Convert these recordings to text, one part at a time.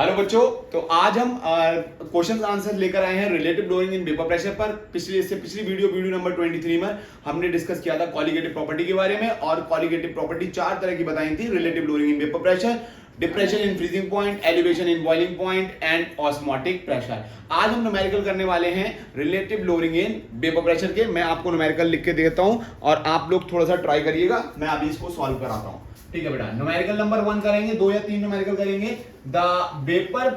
Hello बच्चों, तो आज हम क्वेश्चन आंसर लेकर आए हैं relative lowering in vapour pressure पर। पिछली वीडियो नंबर 23 में हमने डिस्कस किया था कॉलिगेटिव प्रॉपर्टी के बारे में, और कॉलिगेटिव प्रॉपर्टी चार तरह की बताई थी: relative lowering in vapour pressure, depression in freezing point, elevation in boiling point and osmotic pressure. आज हम न्यूमेरिकल करने वाले हैं relative lowering in vapour pressure के। मैं आपको न्यूमेरिकल लिख के देता हूं और आप लोग थोड़ा सा ट्राई करिएगा। मैं अभी इसको सॉल्व कराता हूं, ठीक है बेटा। न्यूमेरिकल नंबर 1 करेंगे, 2 या 3 न्यूमेरिकल करेंगे। The vapour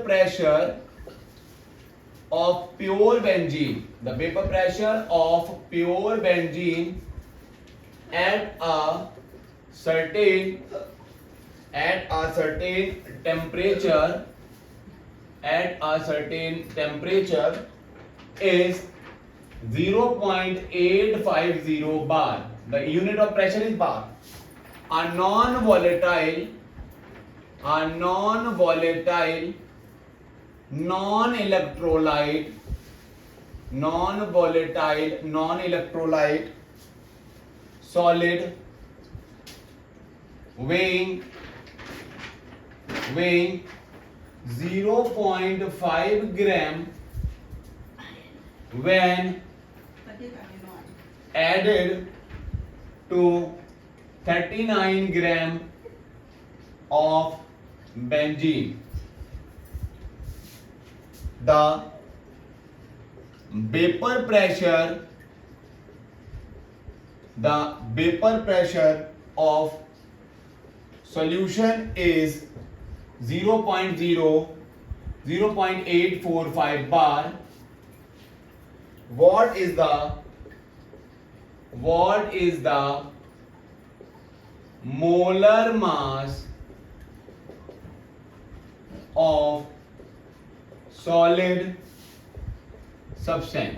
pressure of pure benzene, the vapor pressure of pure benzene at a certain temperature is 0.850 bar. The unit of pressure is bar. A non-volatile non-electrolyte solid weighing 0.5 gram when added to 39 gram of benzene. The vapor pressure of solution is 0.845 bar. What is the molar mass of solid substance?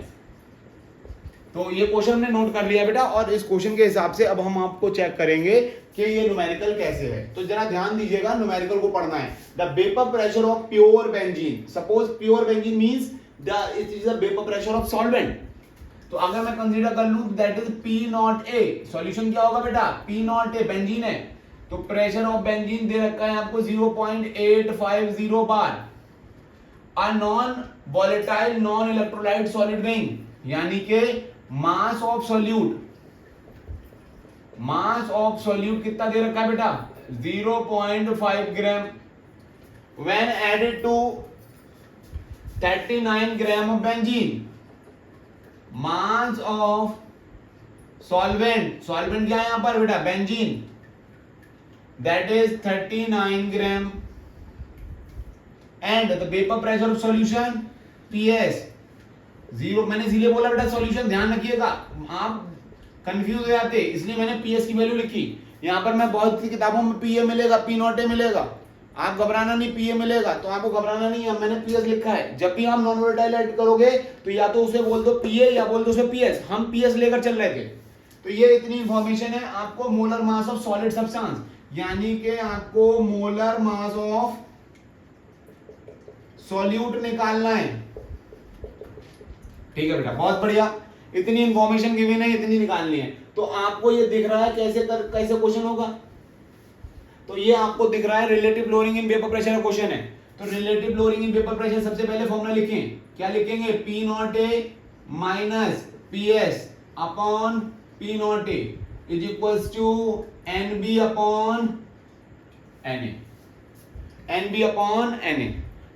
तो ये question हमने note कर लिया बेटा, और इस question के हिसाब से अब हम आपको चेक करेंगे कि ये न्यूमेरिकल कैसे है। तो जरा ध्यान दीजिएगा, न्यूमेरिकल को पढ़ना है। The vapour pressure of pure benzene, suppose pure benzene means it is the vapour pressure of solvent. तो अगर मैं कंसीडर कर लूं दैट इज P0A, सॉल्यूशन क्या होगा बेटा? P0A बेंजीन है, तो प्रेशर ऑफ बेंजीन दे रखा है आपको 0.850 बार। A non-volatile non-electrolyte solid weighing, यानी के मास ऑफ सोल्यूट कितना दे रखा है बेटा? 0.5 ग्राम when added to 39 gram of benzene. Mass of solvent क्या है यहां पर बेटा? Benzene, that is 39 gram, and the vapor pressure of solution PS 0। मैंने इसीलिए बोला बेटा सॉल्यूशन ध्यान रखिएगा, आप कंफ्यूज हो जाते, इसलिए मैंने PS की वैल्यू लिखी। यहां पर मैं बहुत सी किताबों में PA मिलेगा, P0A मिलेगा, आप घबराना नहीं, PA मिलेगा, तो आपको घबराना नहीं है, मैंने PS लिखा है। जब भी आप नॉन वोलेटाइल ऐड करोगे तो या तो उसे बोल दो PA या बोल दो उसे PS। हम PS लेकर चल रहे थे। तो ये इतनी इंफॉर्मेशन है। आपको molar mass of solid substance, यानी कि आपको मोलर मास ऑफ सॉल्यूट निकालना है, ठीक है बेटा, बहुत बढ़िया। इतनी इंफॉर्मेशन गिवन है, इतनी निकालनी है। तो आपको ये दिख रहा है कैसे क्वेश्चन होगा? तो ये आपको दिख रहा है relative lowering in vapour pressure का क्वेश्चन है। तो relative lowering in vapour pressure सबसे पहले फॉर्मूला लिखें। क्या लिखेंगे? P0A minus PS upon P0A is equals to NB upon NA।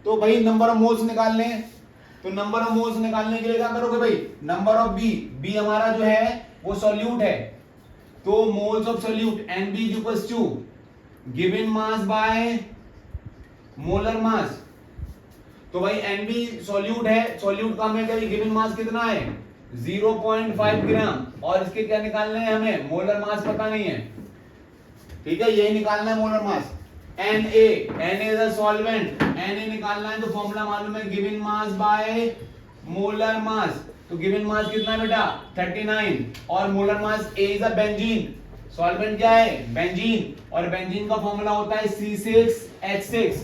तो भाई नंबर ऑफ मोल्स निकालने हैं, तो नंबर ऑफ मोल्स निकालने के लिए क्या करोगे भाई? नंबर ऑफ बी हमारा जो है वो सॉल्यूट है, तो moles of solute NB is equals to given mass by molar mass. तो भाई NB सॉल्यूट है, सॉल्यूट का हमें गिवन मास कितना है? 0.5 ग्राम, और इसके क्या निकालने हैं हमें? मोलर मास पता नहीं है, ठीक है, यही निकालना है molar mass. Na is a solvent, Na निकालना है, तो फॉर्मूला मालूम है given mass by molar mass. तो गिवन मास कितना है बेटा? 39, और molar mass A is a benzene, solvent क्या है? बेंजीन, और बेंजीन का फॉर्मूला होता है C6H6,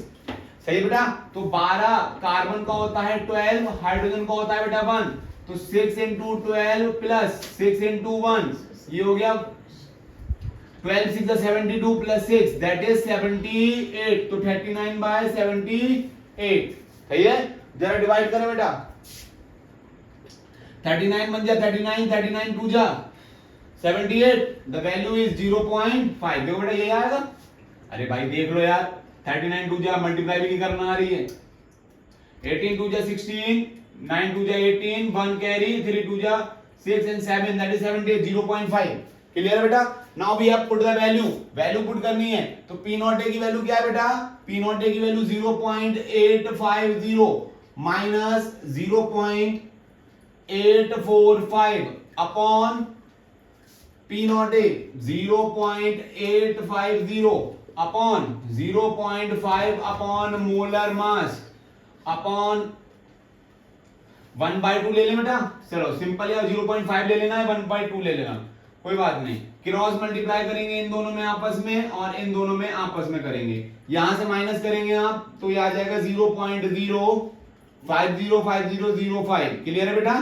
सही बेटा। तो 12 कार्बन का होता है 12, हाइड्रोजन का होता है बेटा 1, तो 6 into 12 प्लस 6 into 1 ये हो गया 12 6 72 प्लस 6 दैट इज 78, तो 39/78 सही है। जरा डिवाइड करें बेटा, 39 बन जा 39, 39 2 जा 78, द वैल्यू इज 0.5। देखो बेटा ये आएगा, अरे भाई देख लो यार, 39 2 जा मल्टीप्लाई भी नहीं करना आ रही है, 18 2 जा 16, 9 2 जा 18, 1 कैरी, 3 2 जा 6 and 7 that is 78, 0.5 क्लियर है बेटा। Now we have put the value put करनी है, तो पी नॉट ए की वैल्यू क्या है बेटा, पी नॉट ए की value 0.850 minus 0.845 upon P not a 0.850 upon 0.5 upon molar mass upon 1/2 ले लें बेटा, चलो सिंपल है, 0.5 ले लेना है, 1/2 ले लेना, कोई बात नहीं। क्रॉस मल्टीप्लाई करेंगे इन दोनों में आपस में और इन दोनों में आपस में करेंगे, यहां से माइनस करेंगे आप तो ये आ जाएगा 0.0505005 क्लियर है बेटा।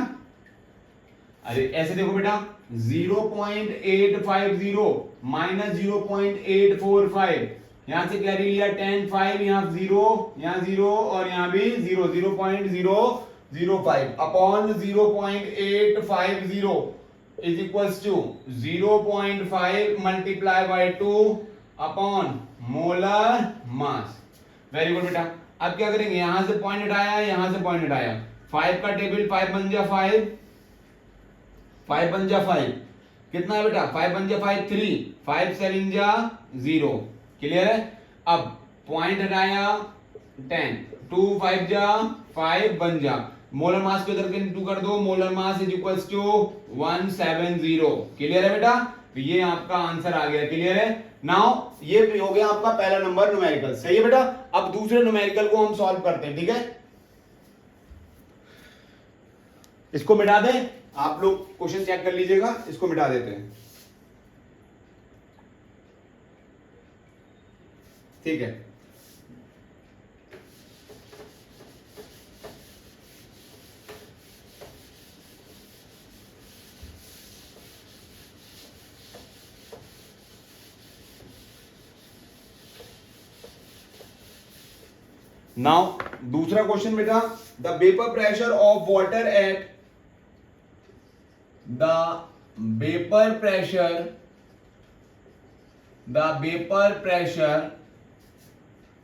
अरे ऐसे देखो बेटा 0.850 माइनस 0.845, यहां से कैरी लिया 10 5, यहां 0 और यहां भी 0, 0.005 upon 0.850 is equals to 0.5 multiply by 2 upon molar mass. Very good बेटा। अब क्या करेंगे, यहां से पॉइंट हटाया, यहां से पॉइंट हटाया, 5 का टेबल 5 बन जा 5 बन जा 5, कितना है बेटा 5 बन जा 5 3, 5 7 जा 0 क्लियर है। अब पॉइंट हटाया 10, 2 5 जा 5 बन जा, मोलर मास को इधर के 2 कर दो, molar mass is equals to 170 clear है बेटा। तो ये आपका आंसर आ गया क्लियर है। नाउ ये हो गया आपका पहला नंबर न्यूमेरिकल सही है बेटा। अब दूसरे न्यूमेरिकल को हम सॉल्व करते हैं ठीक है। इसको मिटा दें, आप लोग क्वेश्चन चेक कर लीजिएगा, इसको मिटा देते हैं ठीक है। नाउ दूसरा क्वेश्चन बेटा, the vapour pressure of water at the vapor pressure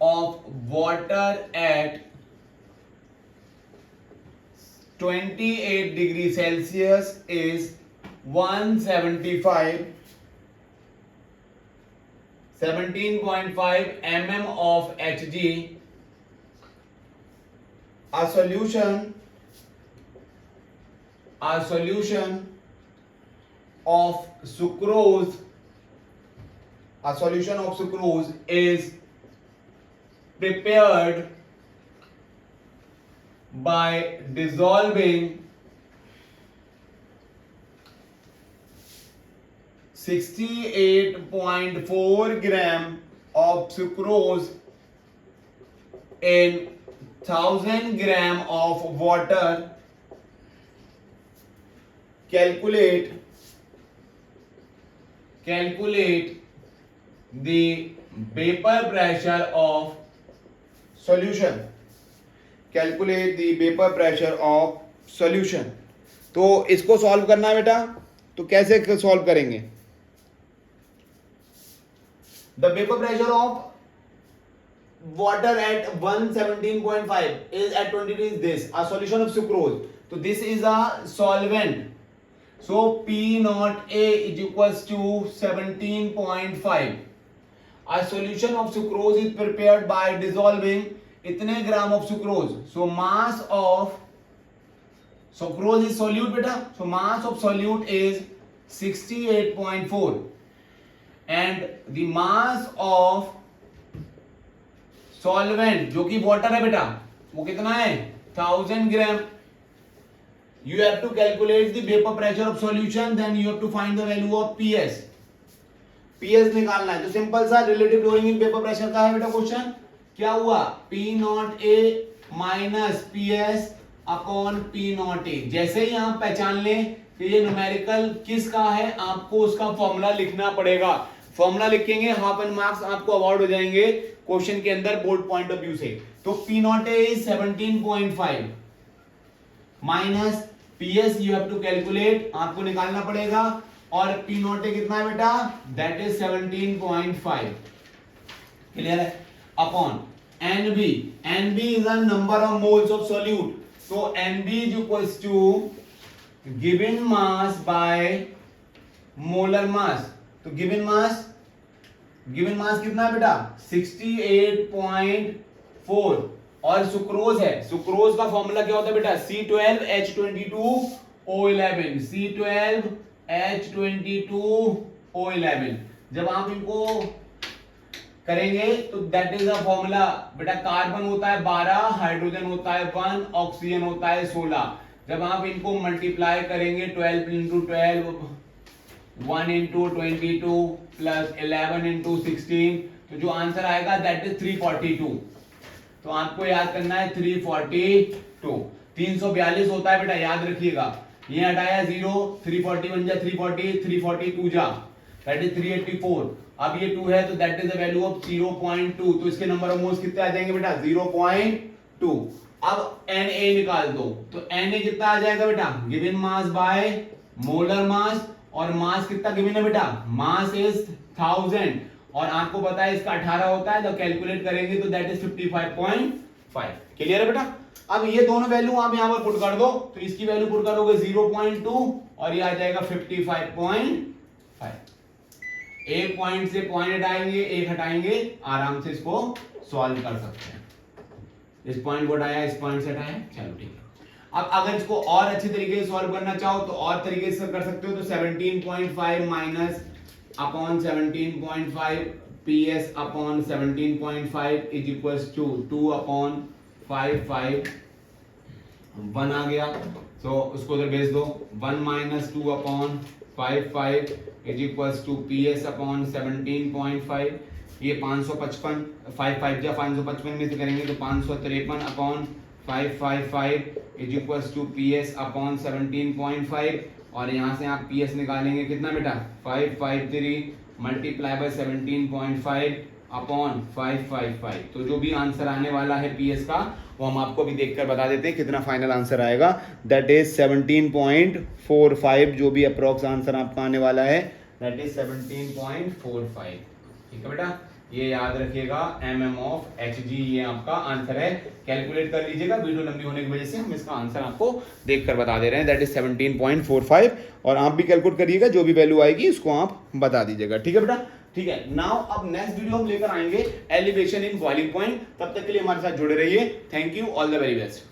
of water at 28 degrees Celsius is 175 17.5 mm of Hg. A solution of sucrose is prepared by dissolving 68.4 gram of sucrose in 1000 gram of water. Calculate the vapor pressure of solution. Calculate the vapor pressure of solution. तो इसको solve करना है बेटा, तो कैसे solve करेंगे। The vapor pressure of water at 117.5 is at 20 is this, a solution of sucrose. So this is a solvent. So P naught A is equals to 17.5. A solution of sucrose is prepared by dissolving इतने ग्राम of sucrose. So mass of sucrose is solute बेटा. So mass of solute is 68.4 and the mass of solvent जो कि water है बेटा, वो कितना है 1000 ग्राम. You have to calculate the vapor pressure of solution, then you have to find the value of PS. PS निकालना है, तो सिंपल सा relative lowering in vapour pressure का है बेटा क्वेश्चन। क्या हुआ P not A minus PS upon P not A। जैसे ही आप पहचान लें कि ये न्यूमेरिकल किसका है, आपको उसका फॉर्मूला लिखना पड़ेगा। फॉर्मूला लिखेंगे, हाफ एन मार्क्स आपको अवार्ड हो जाएंगे क्वेश्चन के अंदर बोर्ड पॉइंट ऑफ व्यू से। तो P naught is 17.5 minus P S you have to calculate, आपको निकालना पड़ेगा, और पी नॉट कितना है बेटा, दैट इज 17.5, क्लियर है, upon N B, N B is the number of moles of solute, तो N B is equals to given mass by molar mass, तो गिवन मास कितना है बेटा 68.4, और सुक्रोज है, सुक्रोज का फॉर्मूला क्या होता है बेटा C12H22O11, C12H22O11, जब आप इनको करेंगे तो दैट इज द फॉर्मूला बेटा, कार्बन होता है 12, हाइड्रोजन होता है 1, ऑक्सीजन होता है 16, जब आप इनको मल्टीप्लाई करेंगे 12 इंटू 12, 1 इंटू 22 प्लस 11 इंटू 16, तो जो आंसर आएगा दैट इज 342, तो आपको याद करना है 342, 342 होता है बेटा, याद रखिएगा, ये हटाया 0, 340 बन जा 340, 342 जा दैट इज 384, अब ये 2 है तो that is the value of 0.2, तो इसके नंबर ऑफ मोल्स कितने आ जाएंगे बेटा 0.2। अब Na निकाल दो, तो Na कितना आ जाएगा बेटा, गिवन मास बाय मोलर मास, और मास कितना गिवन है बेटा, मास इज 1000, और आपको पता है इसका 18 होता है, तो कैलकुलेट करेंगे तो दैट इज 55.5, क्लियर है बेटा। अब ये दोनों वैल्यू आप यहां पर पुट कर दो, तो इसकी वैल्यू पुट करोगे 0.2 और ये आ जाएगा 55.5, एक पॉइंट से पॉइंट हटाएंगे, एक हटाएंगे, आराम से इसको सॉल्व कर सकते हैं, इस पॉइंट को हटाया, इस पॉइंट से हटाया, चलो ठीक है। अब अगर इसको और अच्छे तरीके से सॉल्व करना चाहो तो और तरीके से कर सकते हो, तो 17.5 minus upon 17.5 PS upon 17.5 is equals to 2 upon 5 1 आ गया, तो उसको उधर भेज दो, 1 minus 2 upon 5 is equals to PS upon 17.5, ये 555, 5 जा 555 में से करेंगे तो 553 upon 555 is equals to PS upon 17.5, और यहाँ से आप PS निकालेंगे कितना बेटा 553 मल्टीप्लाई बाय 17.5 अपॉन 555, तो जो भी आंसर आने वाला है PS का वो हम आपको भी देखकर बता देते हैं कितना फाइनल आंसर आएगा, दैट इज 17.45, जो भी अप्रोक्स आंसर आपका आने वाला है दैट इज 17.45, ठीक है बेटा, ये याद रखिएगा, mm ऑफ Hg ये आपका आंसर है, कैलकुलेट कर लीजिएगा, वीडियो लंबी होने की वजह से हम इसका आंसर आपको देखकर बता दे रहे हैं, दैट इज 17.45, और आप भी कैलकुलेट करिएगा, जो भी वैल्यू आएगी इसको आप बता दीजिएगा, ठीक है बेटा, ठीक है। नाउ अब नेक्स्ट वीडियो हम लेकर आएंगे एलिवेशन इन बॉइलिंग पॉइंट, तब तक के लिए हमारे साथ जुड़े रहिए, thank you, all the very best.